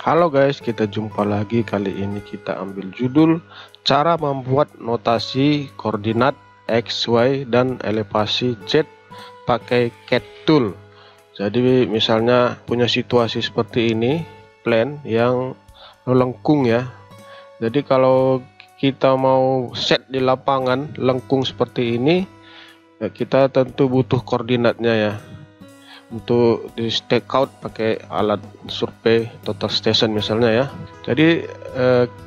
Halo guys, kita jumpa lagi. Kali ini kita ambil judul cara membuat notasi koordinat X, Y, dan elevasi Z pakai CAD tool. Jadi misalnya punya situasi seperti ini, plan yang melengkung ya. Jadi kalau kita mau set di lapangan lengkung seperti ini, kita tentu butuh koordinatnya ya. Untuk di stake out pakai alat survei total station misalnya ya. Jadi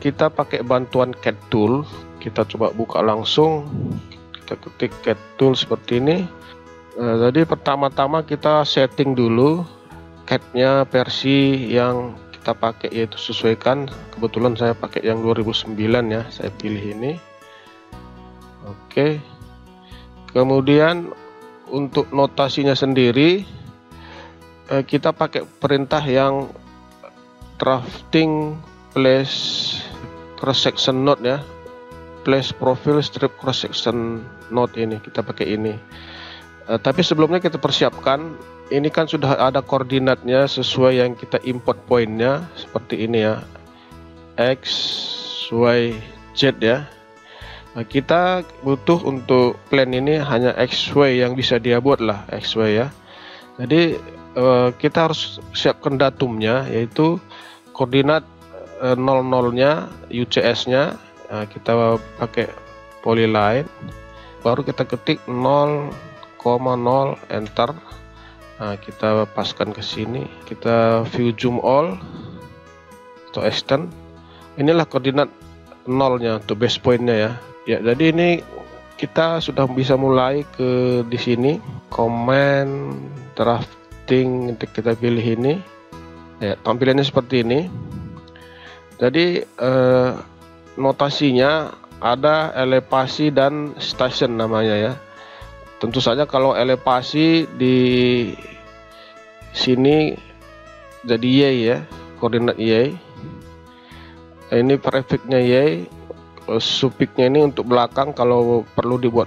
kita pakai bantuan CAD tool. Kita coba buka langsung, kita ketik CAD tool seperti ini. Jadi pertama-tama kita setting dulu CAD-nya versi yang kita pakai, yaitu sesuaikan. Kebetulan saya pakai yang 2009 ya, saya pilih ini. Oke. Kemudian untuk notasinya sendiri, kita pakai perintah yang drafting place cross section node ya, place profile strip cross section node. Ini kita pakai ini. Tapi sebelumnya kita persiapkan, ini kan sudah ada koordinatnya sesuai yang kita import pointnya seperti ini ya, X, Y, Z ya. Nah, kita butuh untuk plan ini hanya X, Y yang bisa dia buat lah, X, Y ya. Jadi kita harus siapkan datumnya, yaitu koordinat 00-nya UCS-nya. Kita pakai polyline, baru kita ketik 0,0 enter. Kita paskan ke sini, kita view zoom all atau extend. Inilah koordinat 0-nya untuk base point-nya ya. Ya, jadi ini kita sudah bisa mulai ke di sini command draft. Kita pilih ini ya, tampilannya seperti ini. Jadi notasinya ada elevasi dan station namanya ya. Tentu saja kalau elevasi di sini jadi Y ya, koordinat Y. Ini prefixnya Y, sufiknya ini untuk belakang kalau perlu dibuat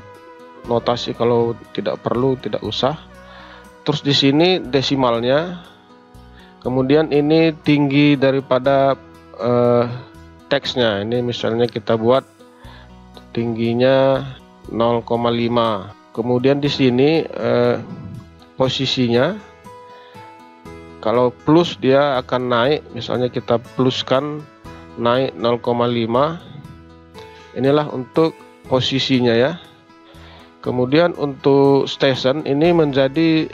notasi, kalau tidak perlu tidak usah. Terus di sini desimalnya, kemudian ini tinggi daripada teksnya. Ini misalnya kita buat tingginya 0,5. Kemudian di sini posisinya, kalau plus dia akan naik, misalnya kita pluskan naik 0,5. Inilah untuk posisinya ya. Kemudian untuk station ini menjadi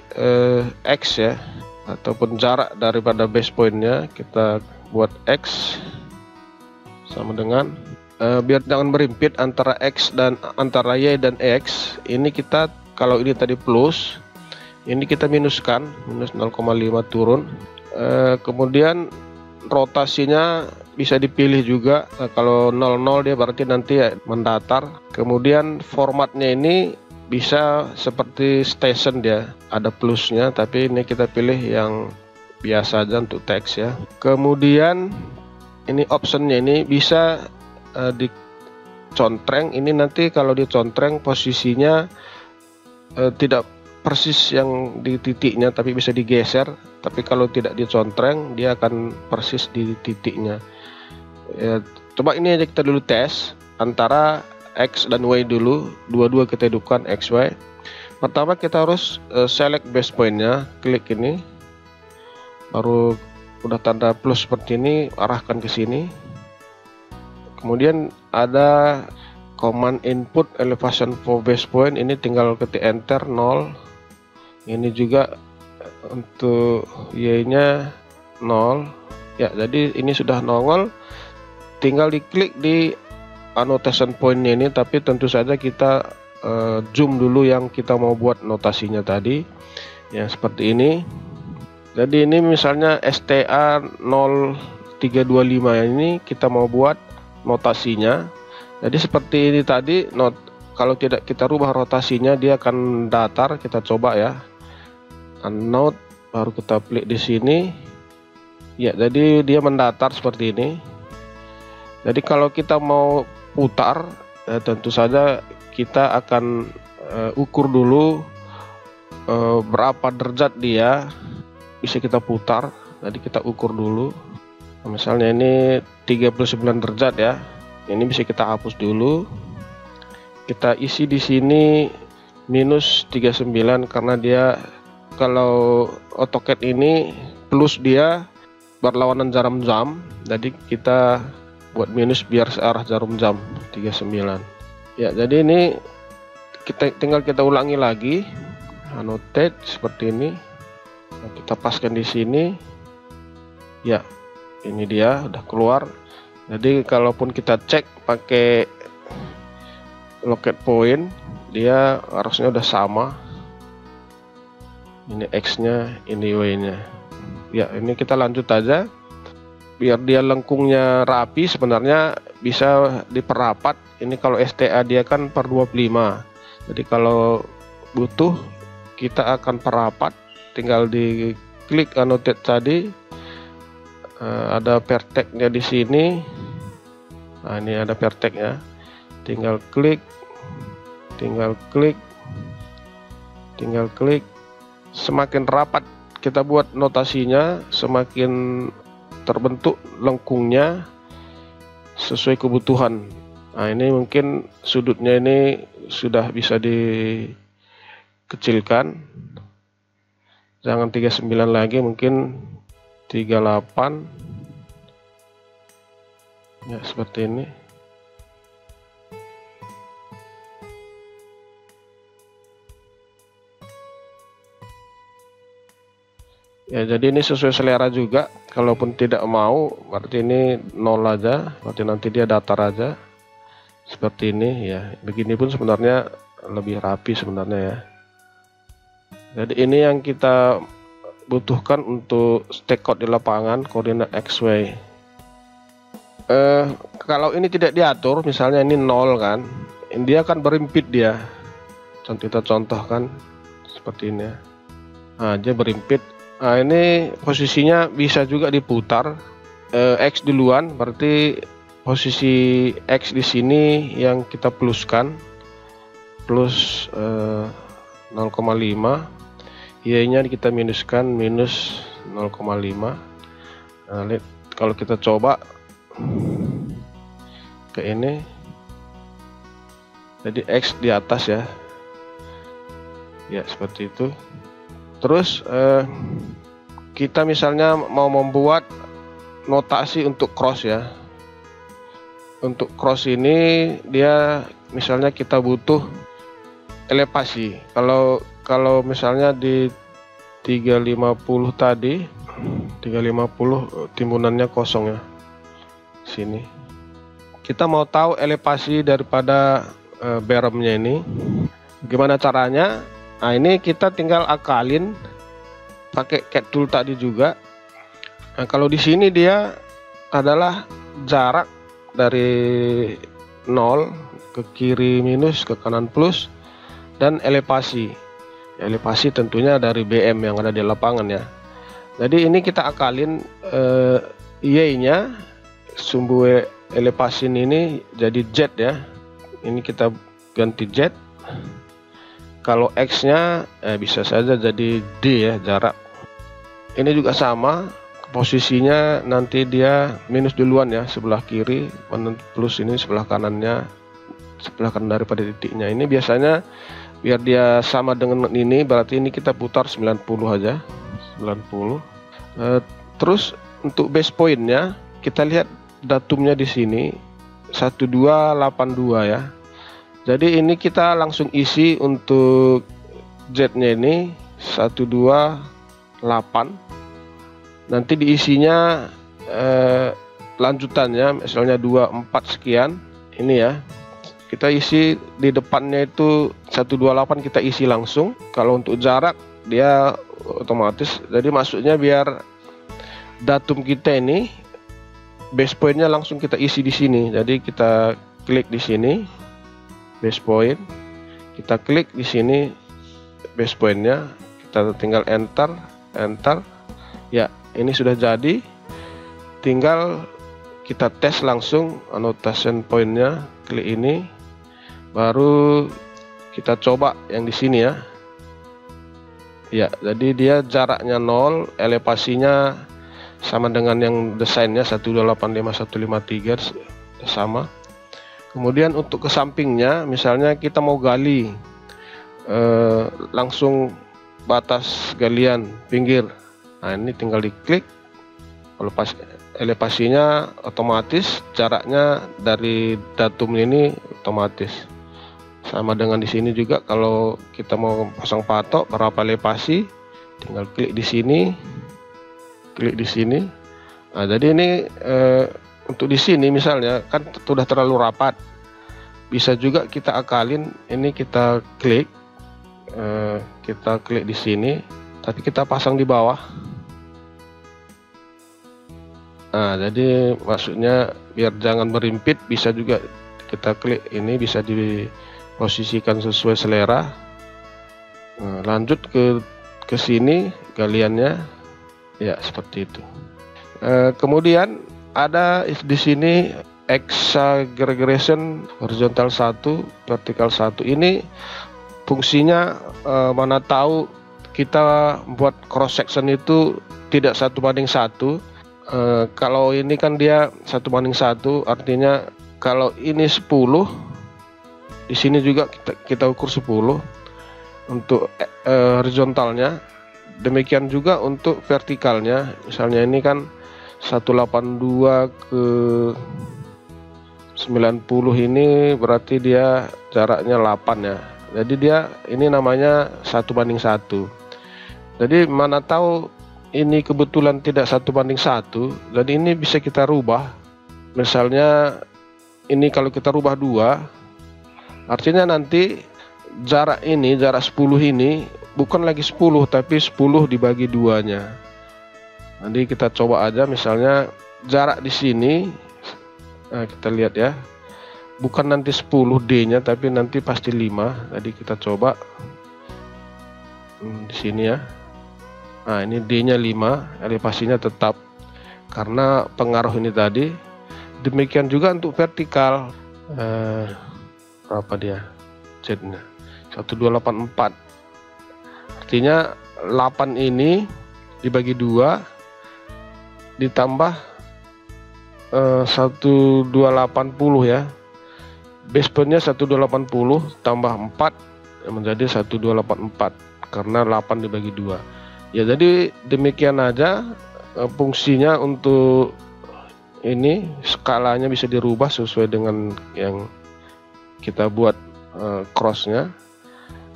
X ya, ataupun jarak daripada base pointnya. Kita buat X sama dengan biar jangan berimpit antara X dan antara Y dan X. Ini kita, kalau ini tadi plus, ini kita minuskan, minus 0,5 turun. Kemudian rotasinya bisa dipilih juga. Kalau 00 dia berarti nanti mendatar. Kemudian formatnya ini bisa seperti station, dia ada plusnya, tapi ini kita pilih yang biasa aja untuk teks ya. Kemudian ini optionnya ini bisa dicontreng. Ini nanti kalau dicontreng posisinya tidak persis yang di titiknya, tapi bisa digeser. Tapi kalau tidak dicontreng, dia akan persis di titiknya ya. Coba ini aja kita dulu tes antara X dan Y dulu, dua-dua kita hidupkan X, Y. Pertama kita harus select base pointnya, klik ini, baru udah tanda plus seperti ini, arahkan ke sini. Kemudian ada command input elevation for base point, ini tinggal ketik enter 0. Ini juga untuk Y nya 0 ya. Jadi ini sudah nongol, tinggal diklik di annotation point ini, tapi tentu saja kita zoom dulu yang kita mau buat notasinya tadi yang seperti ini. Jadi ini misalnya STA 0325 ini kita mau buat notasinya. Jadi seperti ini tadi, kalau tidak kita rubah rotasinya dia akan datar. Kita coba ya, note, baru kita klik di sini ya. Jadi dia mendatar seperti ini. Jadi kalau kita mau putar, tentu saja kita akan ukur dulu berapa derajat dia bisa kita putar. Jadi kita ukur dulu. Misalnya ini 39 derajat ya. Ini bisa kita hapus dulu. Kita isi di sini minus 39 karena dia kalau AutoCAD ini plus dia berlawanan jarum jam. Jadi kita buat minus biar searah jarum jam 39. Ya, jadi ini tinggal kita ulangi lagi. Annotate seperti ini. Nah, kita paskan di sini. Ya, ini dia udah keluar. Jadi kalaupun kita cek pakai locate point, dia harusnya udah sama. Ini X nya, ini Y nya. Ya, ini kita lanjut aja. Biar dia lengkungnya rapi, sebenarnya bisa diperrapat. Ini kalau STA dia kan per 25. Jadi kalau butuh kita akan perapat, tinggal di klik annotate tadi. Ada vertex-nya di sini. Nah, ini ada vertex-nya. Tinggal klik, semakin rapat kita buat notasinya, semakin terbentuk lengkungnya sesuai kebutuhan. Nah, ini mungkin sudutnya ini sudah bisa dikecilkan, jangan 39 lagi, mungkin 38 ya, seperti ini. Ya, jadi ini sesuai selera juga. Kalaupun tidak mau, berarti ini 0 aja, berarti nanti dia datar aja seperti ini ya. Begini pun sebenarnya lebih rapi sebenarnya ya. Jadi ini yang kita butuhkan untuk stake out di lapangan, koordinat XY. Kalau ini tidak diatur, misalnya ini 0 kan, dia akan berimpit dia. Kita contohkan seperti ini ya. Nah, dia berimpit. Nah, ini posisinya bisa juga diputar. X duluan, berarti posisi X di sini yang kita pluskan, plus 0,5. Y-nya kita minuskan, minus 0,5. Nah, lihat, kalau kita coba ke ini, jadi X di atas ya. Ya, seperti itu. Terus kita misalnya mau membuat notasi untuk cross ya. Untuk cross ini dia misalnya kita butuh elevasi. Kalau misalnya di 350 tadi, 350 timbunannya kosong ya. Sini. Kita mau tahu elevasi daripada beremnya ini. Gimana caranya? Nah, ini kita tinggal akalin pakai CAD tool tadi juga. Nah, kalau di sini dia adalah jarak dari 0 ke kiri minus, ke kanan plus, dan elevasi. Elevasi tentunya dari BM yang ada di lapangan ya. Jadi ini kita akalin Y-nya, sumbu elevasi ini jadi Z ya. Ini kita ganti Z. Kalau X-nya bisa saja jadi D ya, jarak. Ini juga sama, posisinya nanti dia minus duluan ya, sebelah kiri, plus ini sebelah kanannya, sebelah kanan daripada titiknya. Ini biasanya biar dia sama dengan ini, berarti ini kita putar 90 aja, 90. Terus untuk base pointnya kita lihat datumnya di sini 1282 ya. Jadi ini kita langsung isi untuk Z-nya ini 128. Nanti diisinya lanjutannya misalnya 24 sekian ini ya. Kita isi di depannya itu 128, kita isi langsung. Kalau untuk jarak dia otomatis, jadi maksudnya biar datum kita ini base pointnya langsung kita isi di sini. Jadi kita klik di sini base point, kita klik di sini base pointnya, kita tinggal enter ya. Ini sudah jadi, tinggal kita tes langsung annotation pointnya, klik ini, baru kita coba yang di sini ya. Ya, jadi dia jaraknya 0, elevasinya sama dengan yang desainnya 1285153 sama. Kemudian untuk ke sampingnya, misalnya kita mau gali langsung batas galian pinggir, nah ini tinggal diklik. Kalau pas elevasinya otomatis, jaraknya dari datum ini otomatis. Sama dengan di sini juga, kalau kita mau pasang patok berapa elevasi, tinggal klik di sini, klik di sini. Nah, jadi ini untuk di sini misalnya kan sudah terlalu rapat, bisa juga kita akalin. Ini kita klik di sini, tapi kita pasang di bawah. Nah, jadi maksudnya biar jangan berimpit, bisa juga kita klik ini, bisa diposisikan sesuai selera. Nah, lanjut ke sini galiannya, ya seperti itu. Kemudian ada di sini hexagregation horizontal 1, vertikal 1. Ini fungsinya mana tahu kita buat cross section itu tidak 1:1. Kalau ini kan dia 1:1, artinya kalau ini 10, di sini juga kita ukur 10 untuk horizontalnya. Demikian juga untuk vertikalnya. Misalnya ini kan 182 ke 90, ini berarti dia jaraknya 8 ya. Jadi dia ini namanya 1:1. Jadi mana tahu ini kebetulan tidak 1:1, dan ini bisa kita rubah. Misalnya ini kalau kita rubah 2, artinya nanti jarak 10 ini bukan lagi 10, tapi 10 dibagi 2-nya. Nanti kita coba aja, misalnya jarak di sini, nah kita lihat ya, bukan nanti 10 D-nya, tapi nanti pasti 5. Jadi kita coba di sini ya. Nah, ini D-nya 5, elevasinya tetap karena pengaruh ini tadi. Demikian juga untuk vertikal, berapa dia Z-nya? 1284. Artinya 8 ini dibagi 2 ditambah 1280 ya. Base point-nya 1280 tambah 4 menjadi 1284 karena 8 dibagi 2. Ya, jadi demikian aja fungsinya. Untuk ini skalanya bisa dirubah sesuai dengan yang kita buat crossnya.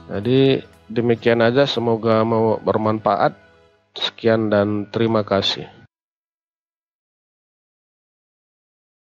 Jadi demikian aja, semoga mau bermanfaat. Sekian dan terima kasih.